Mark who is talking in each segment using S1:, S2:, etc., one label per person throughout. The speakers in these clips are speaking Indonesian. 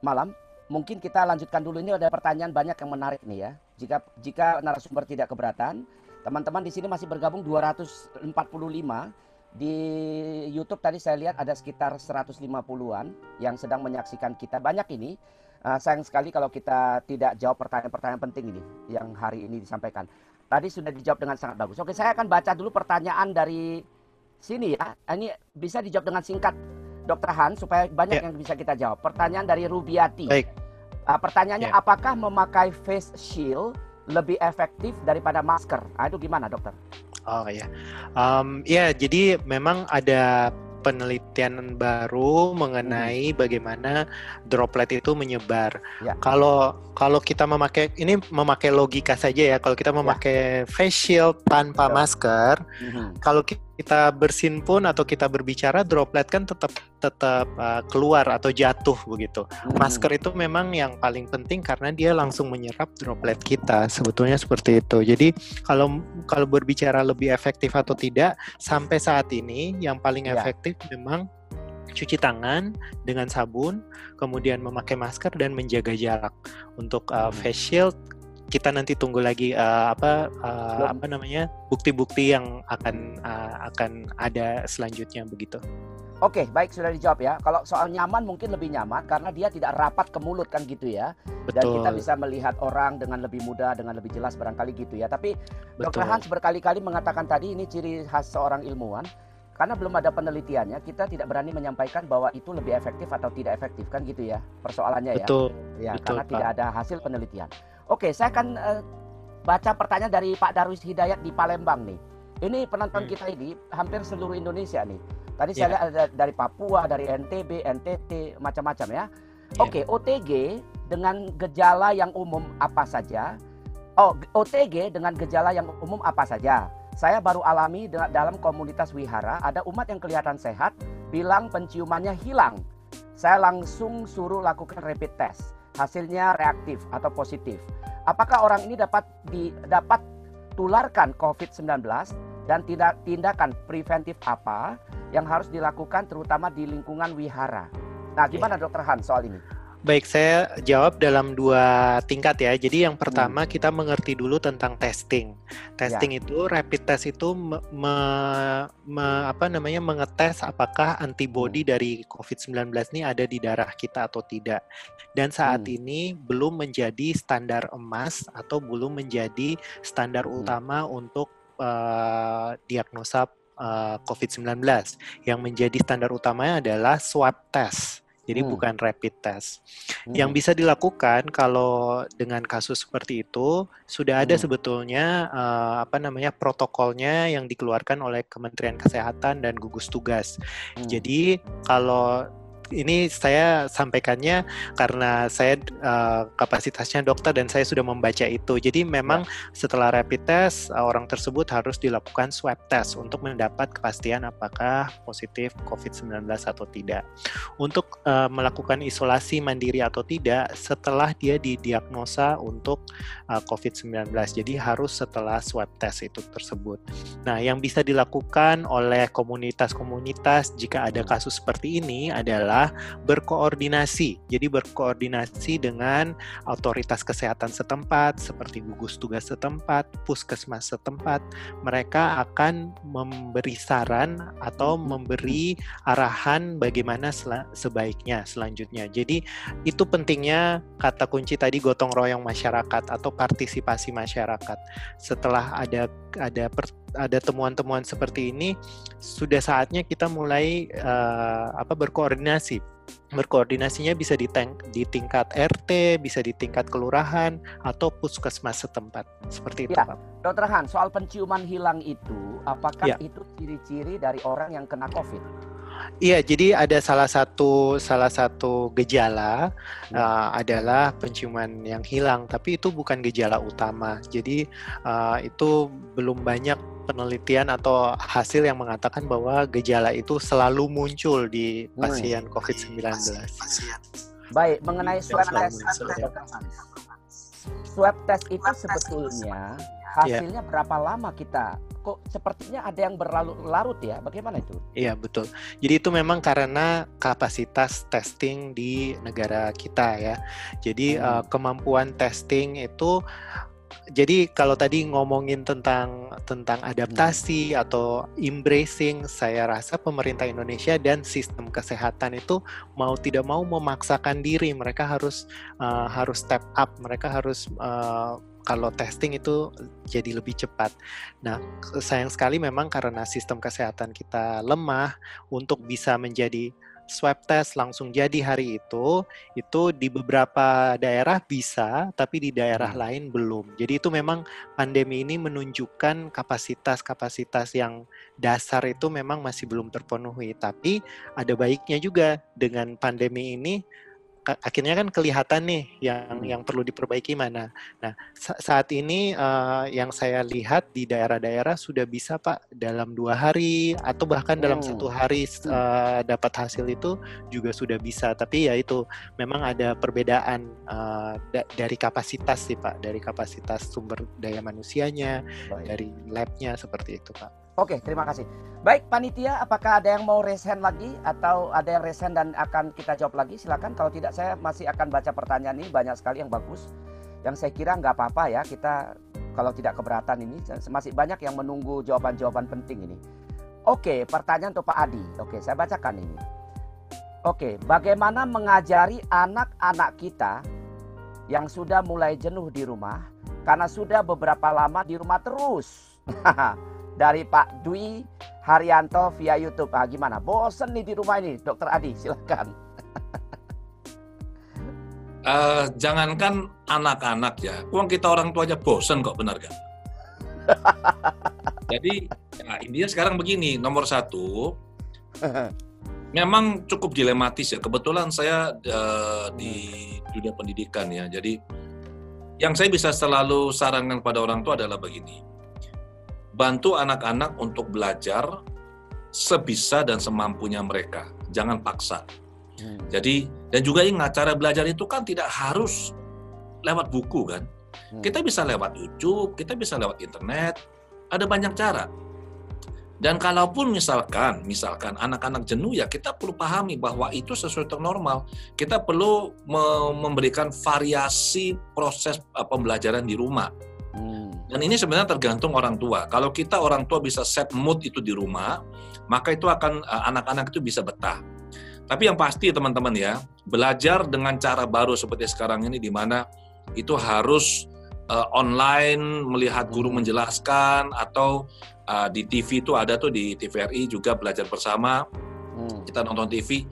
S1: malam. Mungkin kita lanjutkan dulu, ini ada pertanyaan banyak yang menarik nih ya. Jika narasumber tidak keberatan, teman-teman di sini masih bergabung 245. Di YouTube tadi saya lihat ada sekitar 150-an yang sedang menyaksikan kita. Banyak ini. Sayang sekali kalau kita tidak jawab pertanyaan-pertanyaan penting ini yang hari ini disampaikan. Tadi sudah dijawab dengan sangat bagus. Oke, saya akan baca dulu pertanyaan dari sini ya. Ini bisa dijawab dengan singkat, Dr. Han, supaya banyak yang bisa kita jawab. Pertanyaan dari Rubiati.
S2: Baik.
S1: Pertanyaannya, apakah memakai face shield lebih efektif daripada masker? Itu gimana, dokter?
S2: Oh ya, ya jadi memang ada penelitian baru mengenai bagaimana droplet itu menyebar.
S1: Ya.
S2: Kalau kita memakai logika saja ya. Kalau kita memakai face shield tanpa masker, kalau kita bersin pun atau kita berbicara, droplet kan tetap keluar atau jatuh begitu. Masker itu memang yang paling penting karena dia langsung menyerap droplet kita. Sebetulnya seperti itu. Jadi kalau berbicara lebih efektif atau tidak, sampai saat ini yang paling efektif memang cuci tangan dengan sabun, kemudian memakai masker dan menjaga jarak. Untuk face shield, kita nanti tunggu lagi bukti-bukti yang akan ada selanjutnya begitu.
S1: Oke, baik, sudah dijawab ya. Kalau soal nyaman mungkin lebih nyaman karena dia tidak rapat ke mulut kan gitu ya. Dan kita bisa melihat orang dengan lebih mudah, dengan lebih jelas barangkali gitu ya. Tapi Dr. Hans berkali-kali mengatakan tadi ini ciri khas seorang ilmuwan. Karena belum ada penelitiannya, kita tidak berani menyampaikan bahwa itu lebih efektif atau tidak efektif kan gitu ya persoalannya ya.
S2: Betul,
S1: Karena tidak ada hasil penelitian. Oke, saya akan baca pertanyaan dari Pak Darwis Hidayat di Palembang nih. Ini penonton kita ini hampir seluruh Indonesia nih. Tadi saya lihat ada dari Papua, dari NTB, NTT, macam-macam ya. Oke, OTG dengan gejala yang umum apa saja? OTG dengan gejala yang umum apa saja? Saya baru alami dalam komunitas wihara, ada umat yang kelihatan sehat, bilang penciumannya hilang. Saya langsung suruh lakukan rapid test. Hasilnya reaktif atau positif. Apakah orang ini dapat tularkan COVID-19 dan tindakan preventif apa yang harus dilakukan terutama di lingkungan wihara? Nah, gimana Dr. Han soal ini?
S2: Baik, saya jawab dalam 2 tingkat ya. Jadi yang pertama kita mengerti dulu tentang testing. Testing itu, rapid test itu mengetes apakah antibodi dari COVID-19 ini ada di darah kita atau tidak. Dan saat ini belum menjadi standar emas atau belum menjadi standar utama untuk diagnosa COVID-19. Yang menjadi standar utamanya adalah swab test. Jadi bukan rapid test. Yang bisa dilakukan kalau dengan kasus seperti itu sudah ada sebetulnya protokolnya yang dikeluarkan oleh Kementerian Kesehatan dan gugus tugas. Jadi kalau ini saya sampaikannya karena saya kapasitasnya dokter dan saya sudah membaca itu. Jadi memang setelah rapid test orang tersebut harus dilakukan swab test untuk mendapat kepastian apakah positif COVID-19 atau tidak. Untuk melakukan isolasi mandiri atau tidak setelah dia didiagnosa untuk COVID-19. Jadi harus setelah swab test itu tersebut. Nah, yang bisa dilakukan oleh komunitas-komunitas jika ada kasus seperti ini adalah berkoordinasi. Jadi berkoordinasi dengan otoritas kesehatan setempat seperti gugus tugas setempat, puskesmas setempat. Mereka akan memberi saran atau memberi arahan bagaimana sebaiknya selanjutnya. Jadi itu pentingnya kata kunci tadi gotong royong masyarakat atau partisipasi masyarakat. Setelah ada temuan-temuan seperti ini, sudah saatnya kita mulai berkoordinasi. Berkoordinasinya bisa di tingkat RT, bisa di tingkat kelurahan atau puskesmas setempat. Seperti itu, Pak.
S1: Dr. Han, soal penciuman hilang itu, apakah itu ciri-ciri dari orang yang kena COVID?
S2: Iya, jadi ada salah satu gejala adalah penciuman yang hilang, tapi itu bukan gejala utama. Jadi itu belum banyak penelitian atau hasil yang mengatakan bahwa gejala itu selalu muncul di pasien COVID-19.
S1: Baik, mengenai swab test, swab test itu sebetulnya hasilnya berapa lama kita kok sepertinya ada yang berlarut-larut ya. Bagaimana itu?
S2: Iya, betul. Jadi itu memang karena kapasitas testing di negara kita ya. Jadi kemampuan testing itu, jadi kalau tadi ngomongin tentang adaptasi atau embracing, saya rasa pemerintah Indonesia dan sistem kesehatan itu mau tidak mau memaksakan diri. Mereka harus step up. Mereka harus kalau testing itu jadi lebih cepat. Nah, sayang sekali memang karena sistem kesehatan kita lemah untuk bisa menjadi swab test langsung jadi hari itu di beberapa daerah bisa, tapi di daerah lain belum. Jadi itu memang pandemi ini menunjukkan kapasitas yang dasar itu memang masih belum terpenuhi. Tapi ada baiknya juga dengan pandemi ini, akhirnya kan kelihatan nih yang perlu diperbaiki mana. Nah, saat ini yang saya lihat di daerah-daerah sudah bisa Pak dalam 2 hari atau bahkan dalam 1 hari dapat hasil itu juga sudah bisa. Tapi ya itu memang ada perbedaan dari kapasitas sih Pak, dari kapasitas sumber daya manusianya, dari labnya seperti itu Pak.
S1: Oke, terima kasih. Baik, panitia, apakah ada yang mau raise hand lagi atau ada yang raise hand dan akan kita jawab lagi? Silakan. Kalau tidak, saya masih akan baca pertanyaan ini, banyak sekali yang bagus. Yang saya kira nggak apa-apa ya, kita kalau tidak keberatan ini, masih banyak yang menunggu jawaban-jawaban penting ini. Oke, pertanyaan untuk Pak Adi. Oke, saya bacakan ini. Oke, bagaimana mengajari anak-anak kita yang sudah mulai jenuh di rumah karena sudah beberapa lama di rumah terus? Dari Pak Dwi Haryanto via YouTube. Gimana? Bosen nih di rumah ini, Dokter Adi, silakan.
S3: Jangankan anak-anak ya, uang kita orang tua aja bosen kok, benar kan? Jadi ya, intinya sekarang begini, nomor 1, memang cukup dilematis ya. Kebetulan saya di dunia pendidikan ya, jadi yang saya bisa selalu sarankan pada orang tua adalah begini. Bantu anak-anak untuk belajar sebisa dan semampunya mereka. Jangan paksa. Jadi, dan juga ingat, cara belajar itu kan tidak harus lewat buku kan. Kita bisa lewat YouTube, kita bisa lewat internet, ada banyak cara. Dan kalaupun misalkan anak-anak jenuh, ya kita perlu pahami bahwa itu sesuatu yang normal. Kita perlu memberikan variasi proses pembelajaran di rumah. Dan ini sebenarnya tergantung orang tua. Kalau kita orang tua bisa set mood itu di rumah, maka itu akan anak-anak itu bisa betah. Tapi yang pasti teman-teman ya, belajar dengan cara baru seperti sekarang ini, di mana itu harus online, melihat guru menjelaskan, atau di TV itu ada tuh, di TVRI juga belajar bersama, kita nonton TV.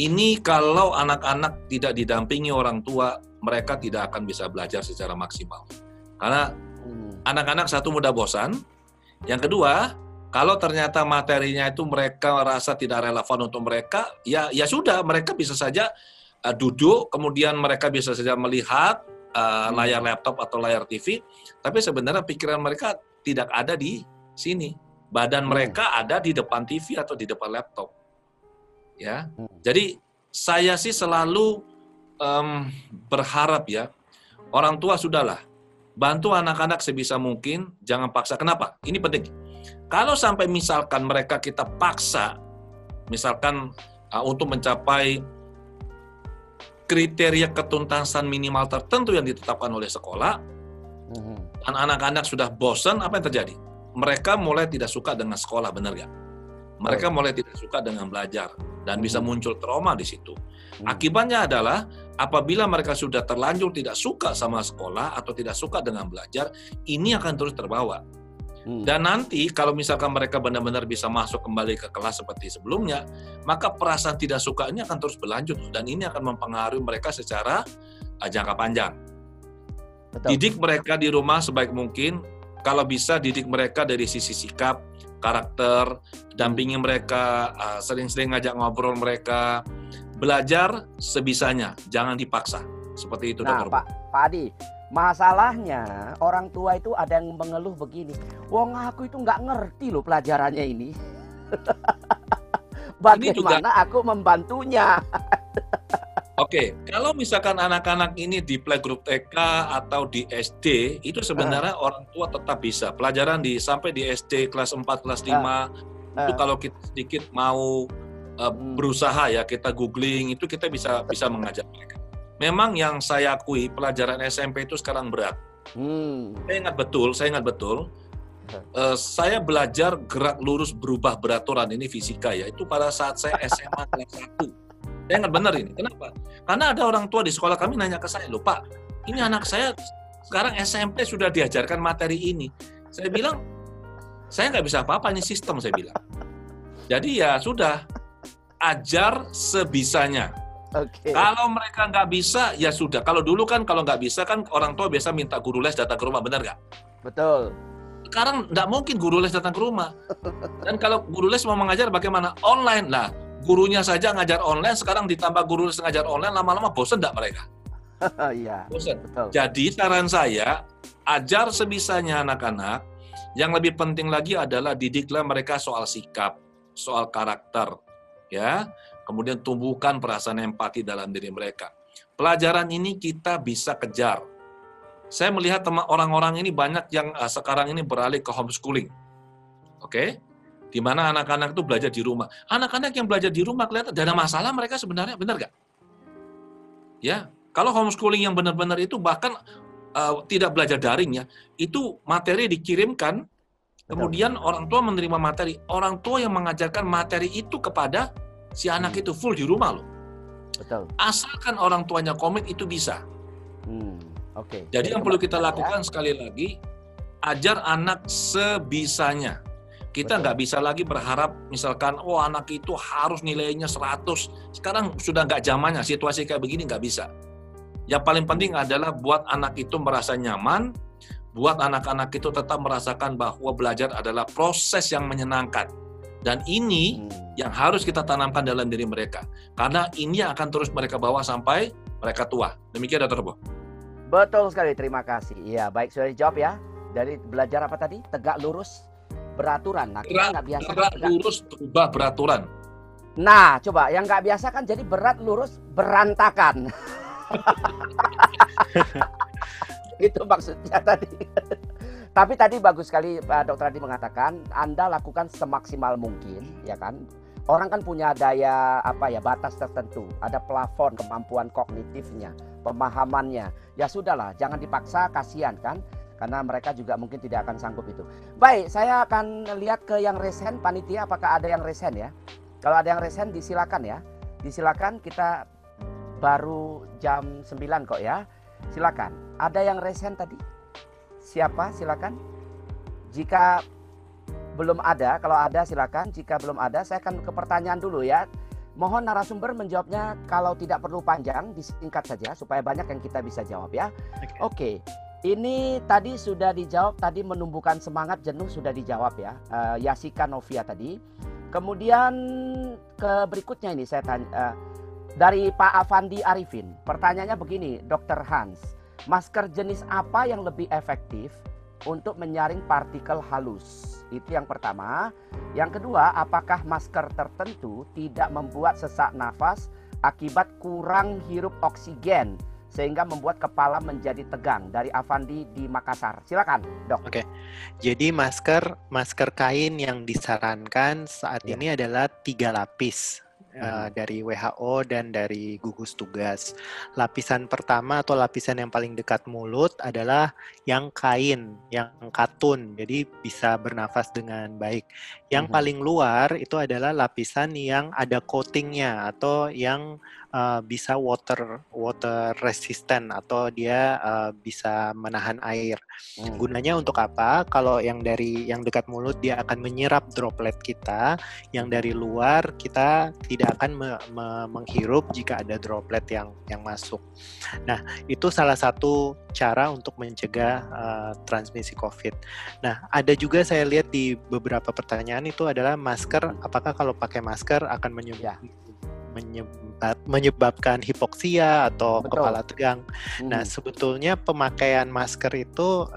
S3: Ini kalau anak-anak tidak didampingi orang tua, mereka tidak akan bisa belajar secara maksimal. Karena anak-anak satu mudah bosan, yang kedua, kalau ternyata materinya itu mereka rasa tidak relevan untuk mereka, ya sudah, mereka bisa saja duduk, kemudian mereka bisa saja melihat layar laptop atau layar TV, tapi sebenarnya pikiran mereka tidak ada di sini. Badan mereka ada di depan TV atau di depan laptop. Ya. Jadi saya sih selalu berharap ya, orang tua sudahlah, bantu anak-anak sebisa mungkin, jangan paksa. Kenapa? Ini penting. Kalau sampai misalkan mereka kita paksa, misalkan untuk mencapai kriteria ketuntasan minimal tertentu yang ditetapkan oleh sekolah, dan anak-anak sudah bosan, apa yang terjadi? Mereka mulai tidak suka dengan sekolah, benar nggak? Mereka mulai tidak suka dengan belajar, dan bisa muncul trauma di situ. Akibatnya adalah apabila mereka sudah terlanjur tidak suka sama sekolah atau tidak suka dengan belajar, ini akan terus terbawa. Dan nanti kalau misalkan mereka benar-benar bisa masuk kembali ke kelas seperti sebelumnya, maka perasaan tidak suka ini akan terus berlanjut, dan ini akan mempengaruhi mereka secara jangka panjang. Betul. Didik mereka di rumah sebaik mungkin, kalau bisa didik mereka dari sisi sikap, karakter, dampingi mereka, sering-sering ngajak ngobrol mereka, belajar sebisanya, jangan dipaksa. Seperti itu,
S1: Nah, Pak Adi, masalahnya orang tua itu ada yang mengeluh begini, wong aku itu nggak ngerti loh pelajarannya ini. Bagaimana aku membantunya?
S3: Oke, kalau misalkan anak-anak ini di playgroup TK atau di SD, itu sebenarnya orang tua tetap bisa. Pelajaran sampai di SD kelas 4, kelas 5, itu kalau kita sedikit mau berusaha ya, kita googling, itu kita bisa mengajar mereka. Memang yang saya akui, pelajaran SMP itu sekarang berat. Saya ingat betul, saya belajar gerak lurus berubah beraturan, ini fisika ya, itu pada saat saya SMA kelas 1. Saya ingat benar ini. Kenapa? Karena ada orang tua di sekolah kami nanya ke saya, loh Pak, ini anak saya sekarang SMP sudah diajarkan materi ini. Saya bilang, saya nggak bisa apa-apa, ini sistem, saya bilang. Jadi ya sudah, ajar sebisanya.
S1: Oke.
S3: Kalau mereka nggak bisa, ya sudah. Kalau dulu kan, kalau nggak bisa kan orang tua biasa minta guru les datang ke rumah, benar nggak?
S1: Betul.
S3: Sekarang nggak mungkin guru les datang ke rumah. Dan kalau guru les mau mengajar bagaimana? Online. Nah, gurunya saja ngajar online, sekarang ditambah guru les ngajar online, lama-lama bosan nggak mereka?
S1: Iya.
S3: Bosan.
S1: Betul.
S3: Jadi saran saya, ajar sebisanya anak-anak. Yang lebih penting lagi adalah didiklah mereka soal sikap, soal karakter, ya. Kemudian tumbuhkan perasaan empati dalam diri mereka. Pelajaran ini kita bisa kejar. Saya melihat orang-orang ini banyak yang sekarang ini beralih ke homeschooling. Oke? Di mana anak-anak itu belajar di rumah. Anak-anak yang belajar di rumah kelihatan tidak ada masalah mereka sebenarnya, benar nggak? Ya, kalau homeschooling yang benar-benar itu bahkan tidak belajar daring ya, itu materi dikirimkan, kemudian orang tua menerima materi. Orang tua yang mengajarkan materi itu kepada si anak itu full di rumah loh.
S1: Betul.
S3: Asalkan orang tuanya komit itu bisa.
S1: Oke.
S3: Jadi yang perlu kita lakukan sekali lagi, ajar anak sebisanya. Kita nggak bisa lagi berharap misalkan, oh anak itu harus nilainya 100. Sekarang sudah nggak zamannya, situasi kayak begini nggak bisa. Yang paling penting adalah buat anak itu merasa nyaman, buat anak-anak itu tetap merasakan bahwa belajar adalah proses yang menyenangkan. Dan ini yang harus kita tanamkan dalam diri mereka. Karena ini akan terus mereka bawa sampai mereka tua. Demikian, Dr. Bo.
S1: Betul sekali, terima kasih. Iya, baik, sudah dijawab ya. Dari belajar apa tadi? Tegak lurus beraturan. Nah, kita nggak biasa.
S3: Gerak lurus berubah beraturan.
S1: Nah, coba yang nggak biasa kan jadi berat lurus berantakan. Itu maksudnya tadi. Tapi tadi bagus sekali Dokter Adi mengatakan Anda lakukan semaksimal mungkin, ya kan? Orang kan punya daya batas tertentu, ada plafon kemampuan kognitifnya, pemahamannya. Ya sudahlah, jangan dipaksa, kasihan kan? Karena mereka juga mungkin tidak akan sanggup itu. Baik, saya akan lihat ke yang resen, panitia apakah ada yang resen ya? Kalau ada yang resen disilakan ya. Disilakan, kita baru jam 9 kok ya. Silakan. Ada yang resen tadi? Siapa? Silakan. Jika belum ada, kalau ada silakan. Jika belum ada, saya akan ke pertanyaan dulu ya. Mohon narasumber menjawabnya kalau tidak perlu panjang, disingkat saja supaya banyak yang kita bisa jawab ya. Oke. Ini tadi sudah dijawab, tadi menumbuhkan semangat jenuh sudah dijawab ya. Yasika Novia tadi. Kemudian ke berikutnya ini saya tanya dari Pak Avandi Arifin. Pertanyaannya begini, Dr. Hans. Masker jenis apa yang lebih efektif untuk menyaring partikel halus? Itu yang pertama. Yang kedua, apakah masker tertentu tidak membuat sesak nafas akibat kurang hirup oksigen sehingga membuat kepala menjadi tegang? Dari Avandi di Makassar. Silakan, Dok.
S2: Oke. Jadi masker kain yang disarankan saat ini adalah 3 lapis. Dari WHO dan dari gugus tugas. Lapisan pertama atau lapisan yang paling dekat mulut adalah yang kain, yang katun, jadi bisa bernafas dengan baik. Yang paling luar itu adalah lapisan yang ada coatingnya atau yang bisa water resistant atau dia bisa menahan air. Gunanya untuk apa? Kalau yang dekat mulut dia akan menyerap droplet kita, yang dari luar kita tidak akan menghirup jika ada droplet yang masuk. Nah, itu salah satu cara untuk mencegah transmisi COVID. Nah, ada juga saya lihat di beberapa pertanyaan itu adalah masker, apakah kalau pakai masker akan menyebabkan hipoksia atau kepala tegang. Nah, sebetulnya pemakaian masker itu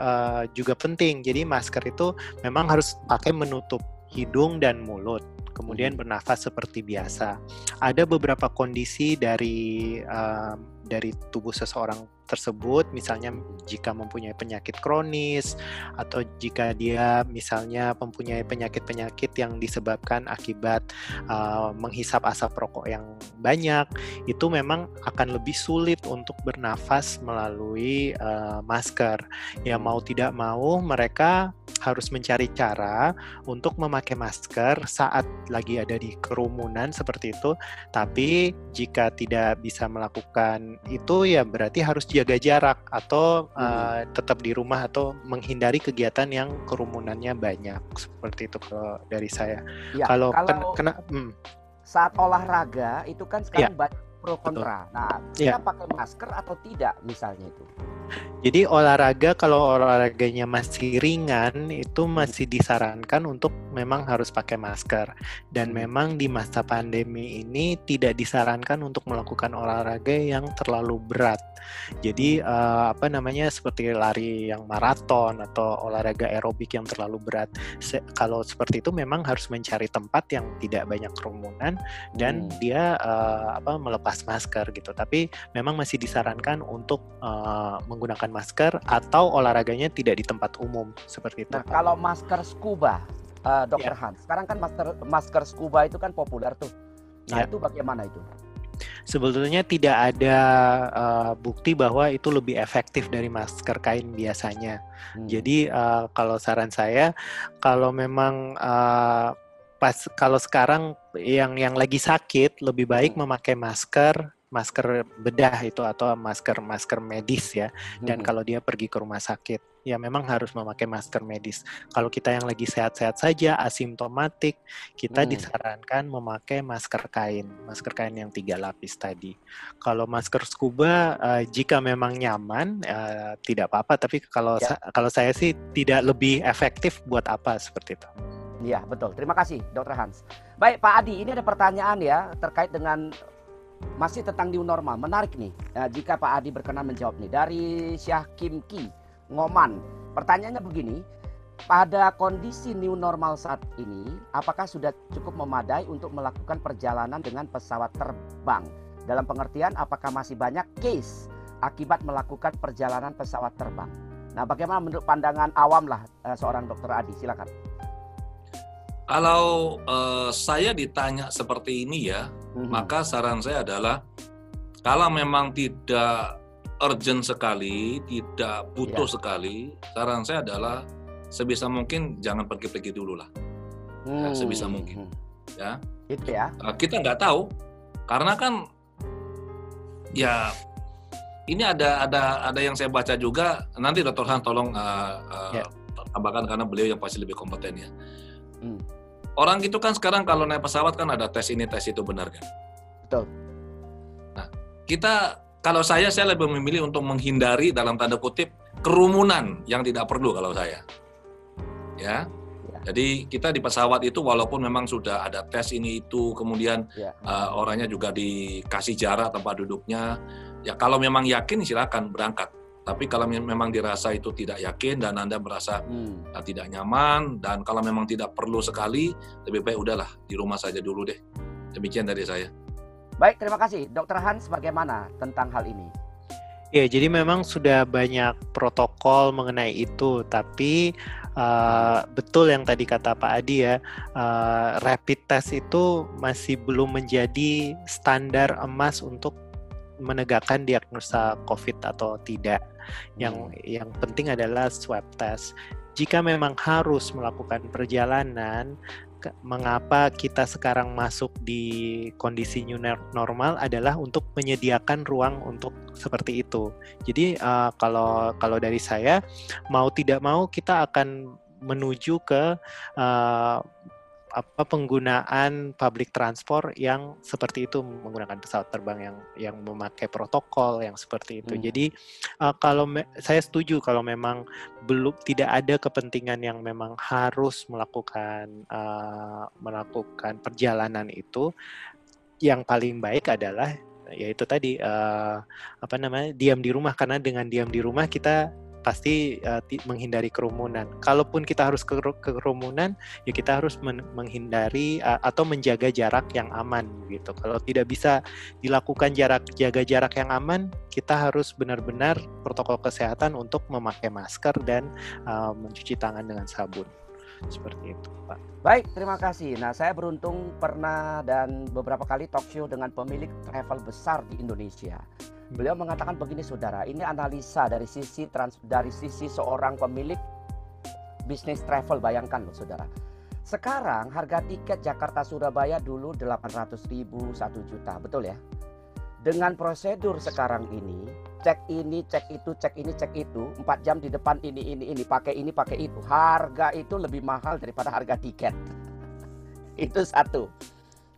S2: juga penting. Jadi masker itu memang harus pakai menutup hidung dan mulut. kemudian bernafas seperti biasa. Ada beberapa kondisi dari tubuh seseorang tersebut, misalnya jika mempunyai penyakit kronis atau jika dia misalnya mempunyai penyakit-penyakit yang disebabkan akibat menghisap asap rokok yang banyak, itu memang akan lebih sulit untuk bernafas melalui masker. Ya mau tidak mau mereka harus mencari cara untuk memakai masker saat lagi ada di kerumunan seperti itu. Tapi jika tidak bisa melakukan itu, ya berarti harus jaga jarak atau tetap di rumah atau menghindari kegiatan yang kerumunannya banyak. Seperti itu kalau dari saya.
S1: Ya,
S2: kalau
S1: saat olahraga itu kan sekarang
S2: ya,
S1: banyak pro kontra.
S2: betul.
S1: Nah, kita pakai masker atau tidak misalnya itu?
S2: Jadi olahraga, kalau olahraganya masih ringan, itu masih disarankan untuk memang harus pakai masker. Dan memang di masa pandemi ini tidak disarankan untuk melakukan olahraga yang terlalu berat. Jadi seperti lari yang maraton atau olahraga aerobik yang terlalu berat. Kalau seperti itu memang harus mencari tempat yang tidak banyak kerumunan dan dia melepas masker gitu. Tapi memang masih disarankan untuk menggunakan masker atau olahraganya tidak di tempat umum seperti itu.
S1: Nah, kalau masker scuba, Dr. Hans, sekarang kan masker scuba itu kan populer tuh. Nah, itu bagaimana itu?
S2: Sebetulnya tidak ada bukti bahwa itu lebih efektif dari masker kain biasanya. Jadi kalau saran saya, kalau memang kalau sekarang yang lagi sakit, lebih baik memakai masker bedah itu atau masker medis ya. Dan kalau dia pergi ke rumah sakit, ya memang harus memakai masker medis. Kalau kita yang lagi sehat-sehat saja, asimptomatik, kita disarankan memakai masker kain yang 3 lapis tadi. Kalau masker scuba, jika memang nyaman, tidak apa-apa. Tapi kalau saya sih tidak lebih efektif, buat apa seperti itu.
S1: Iya, betul. Terima kasih, Dr. Hans. Baik, Pak Adi, ini ada pertanyaan ya terkait dengan masih tentang new normal. Menarik nih, jika Pak Adi berkenan menjawab nih. Dari Syah Kim Ki, Ngoman. Pertanyaannya begini, pada kondisi new normal saat ini, apakah sudah cukup memadai untuk melakukan perjalanan dengan pesawat terbang? Dalam pengertian, apakah masih banyak case akibat melakukan perjalanan pesawat terbang? Nah, bagaimana menurut pandangan awam lah seorang Dr. Adi? Silakan.
S3: Kalau saya ditanya seperti ini ya, maka saran saya adalah kalau memang tidak urgent sekali, tidak butuh sekali, saran saya adalah sebisa mungkin jangan pergi-pergi dulu lah, sebisa mungkin. Ya,
S1: itu ya.
S3: Kita nggak tahu, karena kan ya ini ada yang saya baca juga. Nanti Dr. Han tolong tambahkan karena beliau yang pasti lebih kompeten ya. Orang gitu kan sekarang kalau naik pesawat kan ada tes ini tes itu, benar kan?
S1: Betul.
S3: Nah, kalau saya lebih memilih untuk menghindari dalam tanda kutip kerumunan yang tidak perlu kalau saya. Ya. Jadi kita di pesawat itu walaupun memang sudah ada tes ini itu, kemudian orangnya juga dikasih jarak tempat duduknya. Ya kalau memang yakin silakan berangkat. Tapi kalau memang dirasa itu tidak yakin dan Anda merasa tidak nyaman dan kalau memang tidak perlu sekali, lebih baik udahlah di rumah saja dulu deh. Demikian dari saya.
S1: Baik, terima kasih. Dr. Hans, bagaimana tentang hal ini?
S2: Ya, jadi memang sudah banyak protokol mengenai itu, tapi betul yang tadi kata Pak Adi ya, rapid test itu masih belum menjadi standar emas untuk menegakkan diagnosa COVID atau tidak. Yang penting adalah swab test. Jika memang harus melakukan perjalanan, mengapa kita sekarang masuk di kondisi new normal adalah untuk menyediakan ruang untuk seperti itu. Jadi kalau dari saya, mau tidak mau kita akan menuju ke penggunaan public transport yang seperti itu, menggunakan pesawat terbang yang memakai protokol yang seperti itu. Jadi kalau saya setuju kalau memang tidak ada kepentingan yang memang harus melakukan perjalanan itu, yang paling baik adalah yaitu tadi diam di rumah, karena dengan diam di rumah kita pasti menghindari kerumunan. Kalaupun kita harus ke kerumunan, ya kita harus menghindari atau menjaga jarak yang aman gitu. Kalau tidak bisa dilakukan jaga jarak yang aman, kita harus benar-benar protokol kesehatan untuk memakai masker dan mencuci tangan dengan sabun. Seperti itu, Pak.
S1: Baik, terima kasih. Nah, saya beruntung pernah dan beberapa kali talk show dengan pemilik travel besar di Indonesia. Beliau mengatakan begini, saudara, ini analisa dari sisi seorang pemilik bisnis travel. Bayangkan loh, saudara. Sekarang harga tiket Jakarta Surabaya dulu 800.000, 1 juta, betul ya? Dengan prosedur sekarang ini, cek ini, cek itu, cek ini, cek itu, 4 jam di depan ini, pakai ini, pakai itu. Harga itu lebih mahal daripada harga tiket. Itu satu.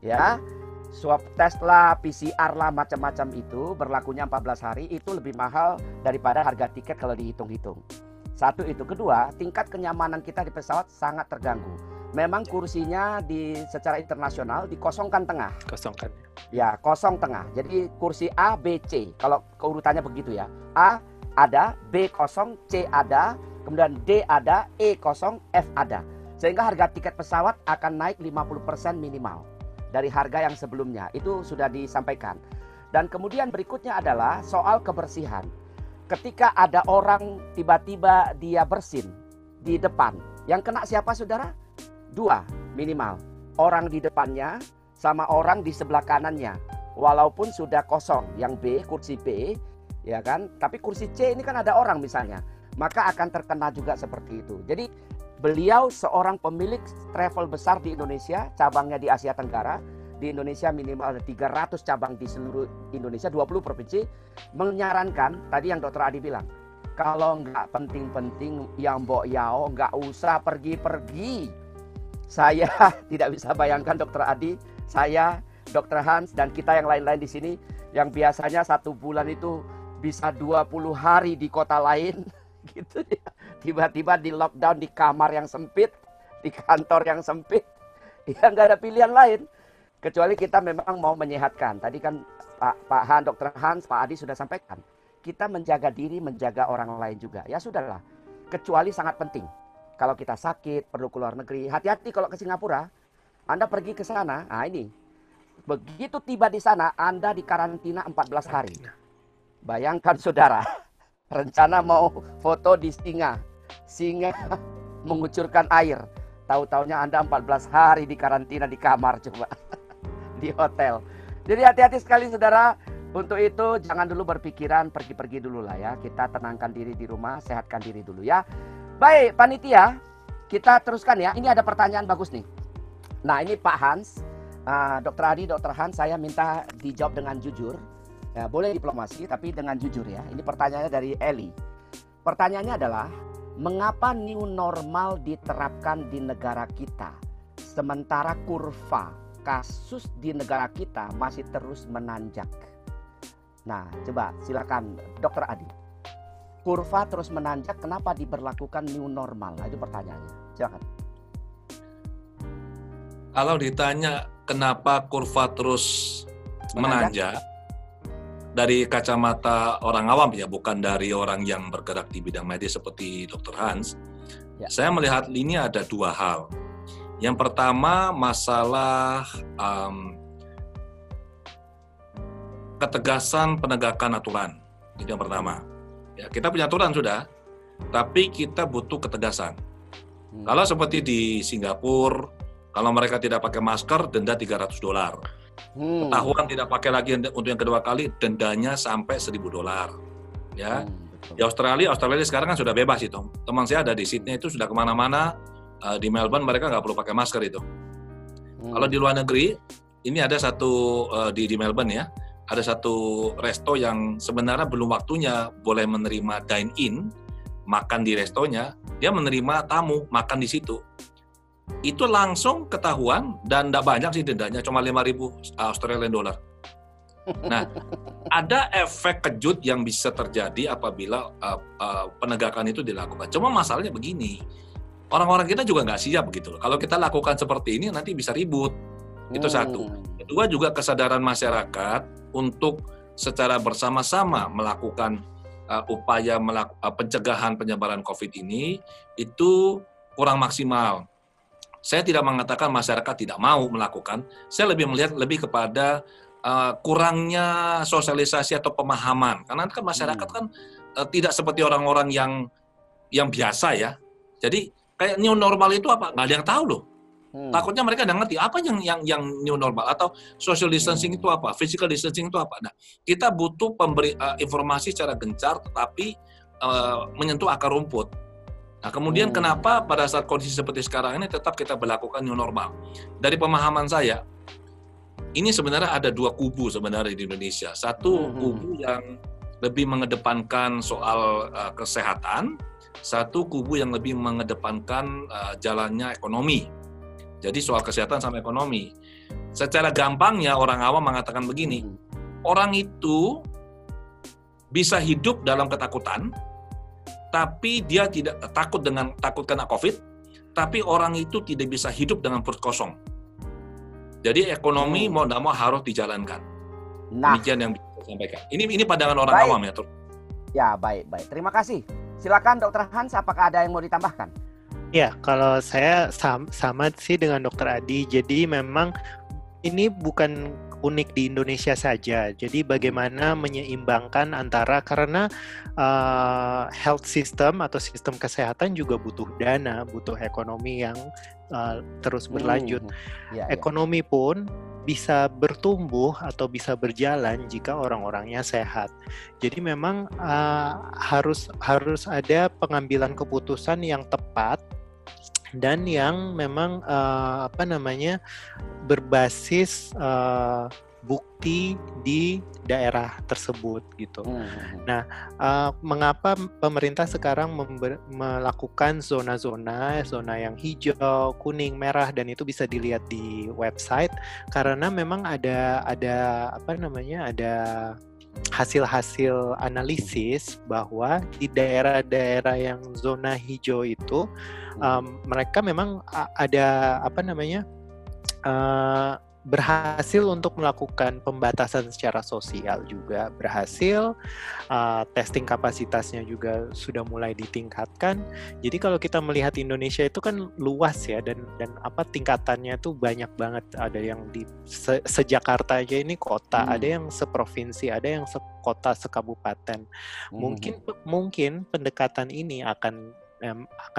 S1: Ya, swab test lah, PCR lah, macam-macam itu, berlakunya 14 hari, itu lebih mahal daripada harga tiket kalau dihitung-hitung. Satu itu. Kedua, tingkat kenyamanan kita di pesawat sangat terganggu. Memang kursinya secara internasional dikosongkan tengah.
S2: Kosongkan.
S1: Ya, kosong tengah. Jadi kursi A, B, C. Kalau keurutannya begitu ya. A ada, B kosong, C ada, kemudian D ada, E kosong, F ada. Sehingga harga tiket pesawat akan naik 50% minimal dari harga yang sebelumnya. Itu sudah disampaikan. Dan kemudian berikutnya adalah soal kebersihan. Ketika ada orang tiba-tiba dia bersin di depan, yang kena siapa, saudara? 2 minimal. Orang di depannya sama orang di sebelah kanannya. Walaupun sudah kosong, yang B, kursi B, ya kan? Tapi kursi C ini kan ada orang misalnya. Maka akan terkena juga seperti itu. Jadi beliau seorang pemilik travel besar di Indonesia, cabangnya di Asia Tenggara. Di Indonesia minimal ada 300 cabang di seluruh Indonesia, 20 provinsi. Menyarankan, tadi yang Dr. Adi bilang, kalau nggak penting-penting yang Mbok Yao, nggak usah pergi-pergi. Saya tidak bisa bayangkan Dr. Adi, saya, Dr. Hans, dan kita yang lain-lain di sini yang biasanya 1 bulan itu bisa 20 hari di kota lain, gitu ya. Tiba-tiba di lockdown di kamar yang sempit, di kantor yang sempit, ya nggak ada pilihan lain. Kecuali kita memang mau menyehatkan. Tadi kan Pak Han, Dr. Hans, Pak Adi sudah sampaikan. Kita menjaga diri, menjaga orang lain juga. Ya sudahlah, kecuali sangat penting. Kalau kita sakit, perlu keluar negeri, hati-hati kalau ke Singapura. Anda pergi ke sana, nah ini. Begitu tiba di sana, Anda dikarantina 14 hari. Bayangkan saudara, rencana mau foto di singa mengucurkan air. Tahu-taunya Anda 14 hari dikarantina di kamar coba. Di hotel. Jadi hati-hati sekali saudara. Untuk itu jangan dulu berpikiran pergi-pergi dulu lah ya. Kita tenangkan diri di rumah, sehatkan diri dulu ya. Baik, panitia, kita teruskan ya. Ini ada pertanyaan bagus nih. Nah, ini Pak Hans, Dr. Adi, Dr. Hans, saya minta dijawab dengan jujur. Ya, boleh diplomasi, tapi dengan jujur ya. Ini pertanyaannya dari Eli. Pertanyaannya adalah, mengapa new normal diterapkan di negara kita, sementara kurva kasus di negara kita masih terus menanjak? Nah, coba silakan Dr. Adi. Kurva terus menanjak, kenapa diberlakukan new normal? Nah, itu pertanyaannya. Silakan.
S3: Kalau ditanya kenapa kurva terus menanjak, dari kacamata orang awam ya, bukan dari orang yang bergerak di bidang medis seperti Dr. Hans, ya. Saya melihat ini ada 2 hal. Yang pertama masalah ketegasan penegakan aturan. Itu yang pertama. Ya, kita punya aturan sudah, tapi kita butuh ketegasan. Kalau seperti di Singapura, kalau mereka tidak pakai masker, denda $300. Ketahuan tidak pakai lagi untuk yang kedua kali, dendanya sampai $1.000. Ya, di Australia sekarang kan sudah bebas itu. Teman saya ada di Sydney itu sudah kemana-mana, di Melbourne mereka nggak perlu pakai masker itu. Kalau di luar negeri, ini ada satu di Melbourne ya. Ada satu resto yang sebenarnya belum waktunya boleh menerima dine-in, makan di restonya, dia menerima tamu, makan di situ. Itu langsung ketahuan dan tidak banyak sih dendanya, cuma 5.000 Australian dollar. Nah, ada efek kejut yang bisa terjadi apabila penegakan itu dilakukan. Cuma masalahnya begini, orang-orang kita juga nggak siap gitu. Kalau kita lakukan seperti ini nanti bisa ribut. Itu satu. Kedua juga kesadaran masyarakat untuk secara bersama-sama melakukan upaya pencegahan penyebaran COVID ini itu kurang maksimal. Saya tidak mengatakan masyarakat tidak mau melakukan, saya lebih melihat lebih kepada kurangnya sosialisasi atau pemahaman. Karena kan masyarakat kan tidak seperti orang-orang yang biasa ya. Jadi kayak new normal itu apa? Nggak ada yang tahu loh. Takutnya mereka nggak ngerti apa yang new normal atau social distancing itu apa, physical distancing itu apa. Nah, kita butuh informasi secara gencar tetapi menyentuh akar rumput. Nah, kemudian kenapa pada saat kondisi seperti sekarang ini tetap kita berlakukan new normal? Dari pemahaman saya, ini sebenarnya ada dua kubu sebenarnya di Indonesia. Satu kubu yang lebih mengedepankan soal kesehatan, satu kubu yang lebih mengedepankan jalannya ekonomi. Jadi soal kesehatan sama ekonomi. Secara gampangnya orang awam mengatakan begini, orang itu bisa hidup dalam ketakutan, tapi dia tidak takut kena COVID, tapi orang itu tidak bisa hidup dengan perut kosong. Jadi ekonomi mau tidak mau harus dijalankan. Nah, demikian yang bisa saya sampaikan. Ini pandangan orang awam ya, Tur.
S1: Ya, baik. Terima kasih. Silakan Dr. Hans, apakah ada yang mau ditambahkan?
S2: Ya, kalau saya sama sih dengan Dr. Adi. Jadi memang ini bukan unik di Indonesia saja. Jadi bagaimana menyeimbangkan antara, karena health system atau sistem kesehatan juga butuh dana, butuh ekonomi yang terus berlanjut. Ekonomi pun bisa bertumbuh atau bisa berjalan jika orang-orangnya sehat. Jadi memang harus ada pengambilan keputusan yang tepat dan yang memang berbasis bukti di daerah tersebut gitu. Nah, mengapa pemerintah sekarang melakukan zona yang hijau, kuning, merah, dan itu bisa dilihat di website karena memang ada hasil-hasil analisis bahwa di daerah-daerah yang zona hijau itu mereka memang ada berhasil untuk melakukan pembatasan secara sosial juga berhasil, testing kapasitasnya juga sudah mulai ditingkatkan. Jadi kalau kita melihat Indonesia itu kan luas ya dan tingkatannya tuh banyak banget. Ada yang di se-Jakarta aja ini kota, ada yang seprovinsi, ada yang sekota, sekabupaten. Mungkin pendekatan ini akan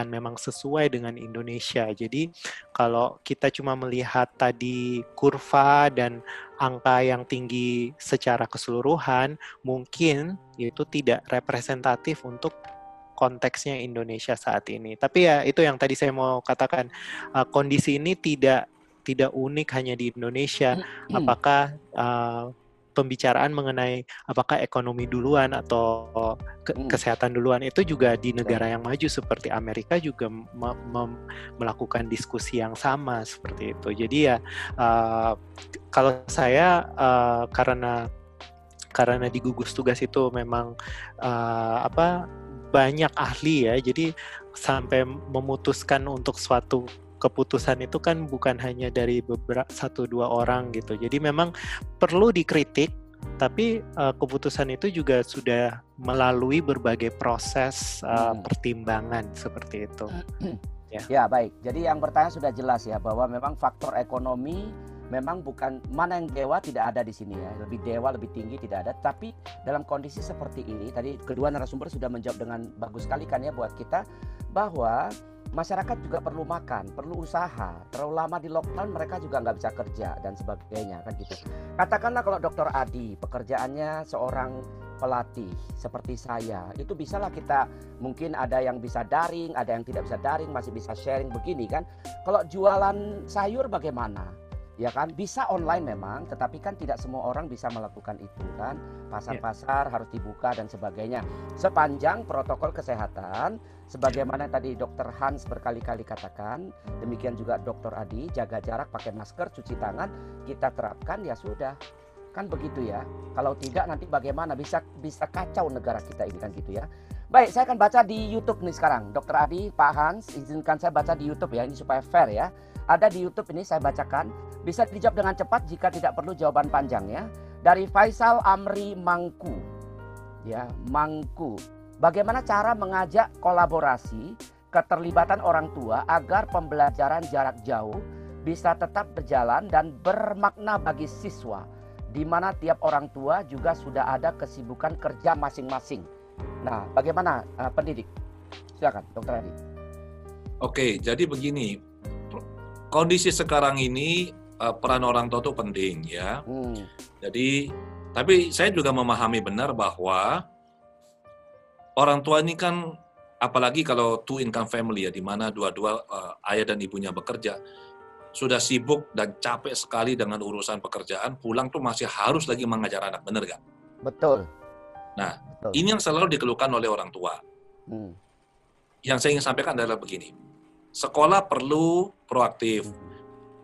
S2: memang sesuai dengan Indonesia. Jadi kalau kita cuma melihat tadi kurva dan angka yang tinggi secara keseluruhan, mungkin itu tidak representatif untuk konteksnya Indonesia saat ini. Tapi ya itu yang tadi saya mau katakan, kondisi ini tidak unik hanya di Indonesia. Apakah pembicaraan mengenai apakah ekonomi duluan atau kesehatan duluan itu juga di negara yang maju seperti Amerika juga melakukan diskusi yang sama seperti itu. Jadi ya kalau saya karena di gugus tugas itu memang banyak ahli ya, jadi sampai memutuskan untuk suatu keputusan itu kan bukan hanya dari satu dua orang gitu. Jadi memang perlu dikritik, tapi keputusan itu juga sudah melalui berbagai proses pertimbangan seperti itu.
S1: Ya baik. Jadi yang bertanya sudah jelas ya bahwa memang faktor ekonomi memang bukan mana yang dewa tidak ada di sini ya. Lebih dewa, lebih tinggi tidak ada. Tapi dalam kondisi seperti ini, tadi kedua narasumber sudah menjawab dengan bagus sekali kan ya buat kita bahwa masyarakat juga perlu makan, perlu usaha. Terlalu lama di lockdown mereka juga nggak bisa kerja dan sebagainya kan gitu. Katakanlah kalau Dr. Adi pekerjaannya seorang pelatih seperti saya, itu bisalah kita mungkin ada yang bisa daring, ada yang tidak bisa daring, masih bisa sharing begini kan. Kalau jualan sayur bagaimana? Ya kan bisa online memang, tetapi kan tidak semua orang bisa melakukan itu kan. Pasar-pasar harus dibuka dan sebagainya. Sepanjang protokol kesehatan, sebagaimana tadi Dr. Hans berkali-kali katakan, demikian juga Dr. Adi, jaga jarak, pakai masker, cuci tangan, kita terapkan ya sudah. Kan begitu ya. Kalau tidak nanti bagaimana, bisa kacau negara kita ini kan gitu ya. Baik, saya akan baca di YouTube nih sekarang. Dr. Adi, Pak Hans, izinkan saya baca di YouTube ya, ini supaya fair ya. Ada di YouTube ini saya bacakan. Bisa dijawab dengan cepat jika tidak perlu jawaban panjang ya. Dari Faisal Amri Mangku. ya, Mangku. Bagaimana cara mengajak kolaborasi keterlibatan orang tua agar pembelajaran jarak jauh bisa tetap berjalan dan bermakna bagi siswa, di mana tiap orang tua juga sudah ada kesibukan kerja masing-masing. Nah, bagaimana pendidik? Silakan, Dr. Adi.
S3: Oke, jadi begini, kondisi sekarang ini peran orang tua itu penting ya. Jadi, tapi saya juga memahami benar bahwa orang tua ini kan, apalagi kalau two income family ya, di mana dua-dua ayah dan ibunya bekerja, sudah sibuk dan capek sekali dengan urusan pekerjaan, pulang tuh masih harus lagi mengajar anak, benar nggak?
S1: Betul.
S3: Nah,
S1: Betul.
S3: ini yang selalu dikeluhkan oleh orang tua. Yang saya ingin sampaikan adalah begini, sekolah perlu proaktif,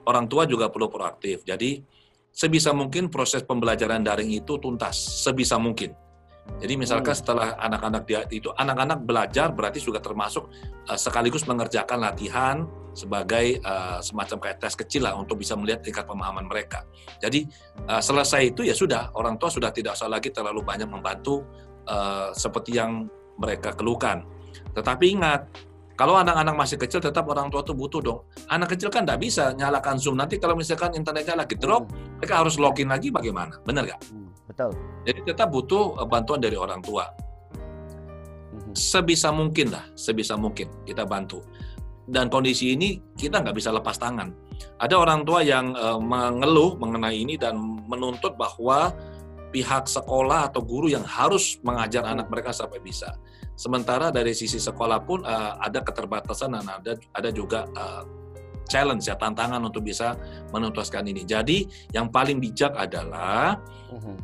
S3: orang tua juga perlu proaktif. Jadi, sebisa mungkin proses pembelajaran daring itu tuntas, sebisa mungkin. Jadi misalkan setelah anak-anak belajar berarti juga termasuk sekaligus mengerjakan latihan sebagai semacam kayak tes kecil lah untuk bisa melihat tingkat pemahaman mereka. Jadi selesai itu ya sudah, orang tua sudah tidak usah lagi terlalu banyak membantu seperti yang mereka keluhkan. Tetapi ingat, kalau anak-anak masih kecil tetap orang tua tuh butuh dong. Anak kecil kan nggak bisa nyalakan Zoom. Nanti kalau misalkan internetnya lagi drop, mereka harus login lagi bagaimana? Benar nggak?
S1: Betul.
S3: Jadi tetap butuh bantuan dari orang tua. Sebisa mungkin lah, sebisa mungkin kita bantu. Dan kondisi ini kita nggak bisa lepas tangan. Ada orang tua yang mengeluh mengenai ini dan menuntut bahwa pihak sekolah atau guru yang harus mengajar anak mereka sampai bisa. Sementara dari sisi sekolah pun ada keterbatasan dan ada juga challenge ya, tantangan untuk bisa menuntaskan ini. Jadi yang paling bijak adalah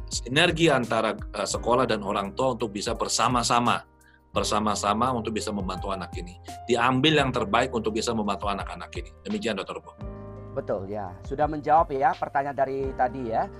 S3: sinergi antara sekolah dan orang tua untuk bisa bersama-sama untuk bisa membantu anak ini. Diambil yang terbaik untuk bisa membantu anak-anak ini. Demikian Dr. Bo.
S1: Betul ya, sudah menjawab ya pertanyaan dari tadi ya.